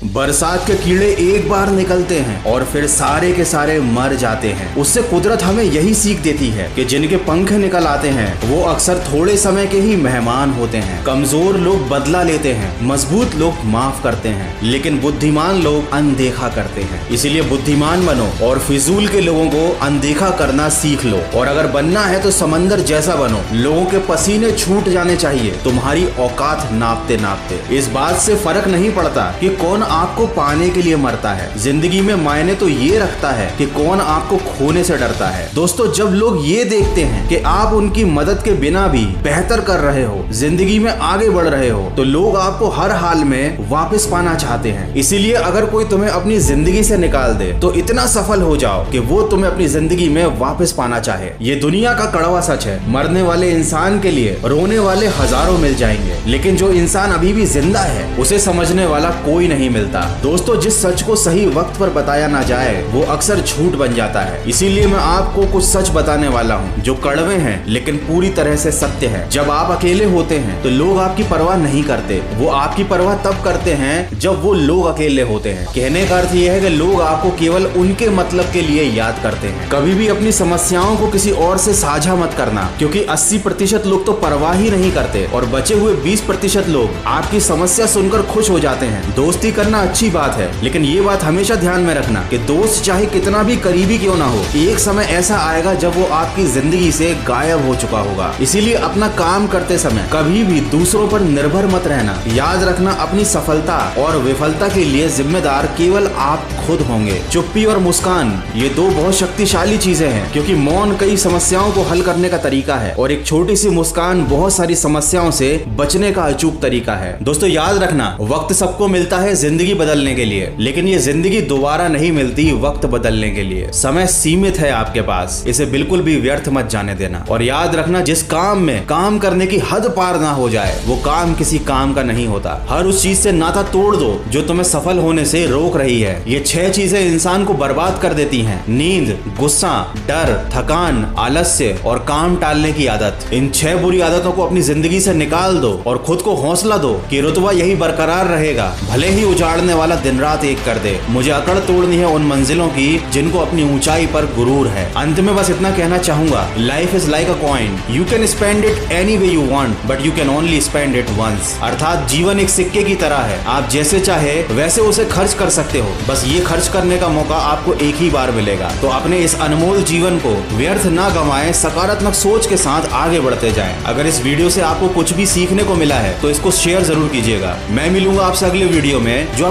बरसात के कीड़े एक बार निकलते हैं और फिर सारे के सारे मर जाते हैं। उससे कुदरत हमें यही सीख देती है कि जिनके पंख निकल आते हैं वो अक्सर थोड़े समय के ही मेहमान होते हैं। कमजोर लोग बदला लेते हैं, मजबूत लोग माफ करते हैं, लेकिन बुद्धिमान लोग अनदेखा करते हैं। इसीलिए बुद्धिमान बनो और फिजूल के लोगों को अनदेखा करना सीख लो। और अगर बनना है तो समंदर जैसा बनो। लोगों के पसीने छूट जाने चाहिए तुम्हारी औकात नापते नापते। इस बात से फर्क नहीं पड़ता कि कौन आपको पाने के लिए मरता है। जिंदगी में मायने तो ये रखता है कि कौन आपको खोने से डरता है। दोस्तों, जब लोग ये देखते हैं कि आप उनकी मदद के बिना भी बेहतर कर रहे हो, जिंदगी में आगे बढ़ रहे हो, तो लोग आपको हर हाल में वापस पाना चाहते हैं। इसीलिए अगर कोई तुम्हें अपनी जिंदगी से निकाल दे तो इतना सफल हो जाओ कि वो तुम्हें अपनी जिंदगी में वापस पाना चाहे। ये दुनिया का कड़वा सच है। मरने वाले इंसान के लिए रोने वाले हजारों मिल जाएंगे, लेकिन जो इंसान अभी भी जिंदा है उसे समझने वाला कोई नहीं मिलता। दोस्तों, जिस सच को सही वक्त पर बताया ना जाए वो अक्सर झूठ बन जाता है। इसीलिए मैं आपको कुछ सच बताने वाला हूँ जो कड़वे हैं लेकिन पूरी तरह से सत्य है। जब आप अकेले होते हैं तो लोग आपकी परवाह नहीं करते। वो आपकी परवाह तब करते हैं जब वो लोग अकेले होते हैं। कहने का अर्थ यह है कि लोग आपको केवल उनके मतलब के लिए याद करते हैं। कभी भी अपनी समस्याओं को किसी और से साझा मत करना, क्योंकि 80% लोग तो परवाह ही नहीं करते और बचे हुए 20% लोग आपकी समस्या सुनकर खुश हो जाते हैं। दोस्ती करना अच्छी बात है, लेकिन ये बात हमेशा ध्यान में रखना कि दोस्त चाहे कितना भी करीबी क्यों ना हो, एक समय ऐसा आएगा जब वो आपकी जिंदगी से गायब हो चुका होगा। इसीलिए अपना काम करते समय कभी भी दूसरों पर निर्भर मत रहना। याद रखना, अपनी सफलता और विफलता के लिए जिम्मेदार केवल आप खुद होंगे। चुप्पी और मुस्कान, ये दो बहुत शक्तिशाली चीजें हैं, क्योंकि मौन कई समस्याओं को हल करने का तरीका है और एक छोटी सी मुस्कान बहुत सारी समस्याओं से बचने का अचूक तरीका है। दोस्तों, याद रखना, वक्त सबको मिलता है जिंदगी बदलने के लिए, लेकिन ये जिंदगी दोबारा नहीं मिलती वक्त बदलने के लिए। समय सीमित है आपके पास, इसे बिल्कुल भी व्यर्थ मत जाने देना। और याद रखना, जिस काम में काम करने की हद पार ना हो जाए वो काम किसी काम का नहीं होता। हर उस चीज से नाता तोड़ दो जो तुम्हें सफल होने से रोक रही है। ये 6 चीजें इंसान को बर्बाद कर देती हैं: नींद, गुस्सा, डर, थकान, आलस्य और काम टालने की आदत। इन 6 बुरी आदतों को अपनी जिंदगी से निकाल दो और खुद को हौसला दो कि रुतबा यही बरकरार रहेगा, भले ही उजाड़ने वाला दिन रात एक कर दे। मुझे अकड़ तोड़नी है उन मंजिलों की जिनको अपनी ऊंचाई पर गुरूर है। अंत में बस इतना कहना चाहूंगा, life is like a coin, you can spend it any way you want but you can only spend it once. अर्थात जीवन एक सिक्के की तरह है, आप जैसे चाहे वैसे उसे खर्च कर सकते हो, बस ये खर्च करने का मौका आपको एक ही बार मिलेगा। तो अपने इस अनमोल जीवन को व्यर्थ ना गंवाएं, सकारात्मक सोच के साथ आगे बढ़ते जाएं। अगर इस वीडियो से आपको कुछ भी सीखने को मिला है तो इसको शेयर जरूर कीजिएगा। मैं मिलूंगा आपसे अगले वीडियो में जो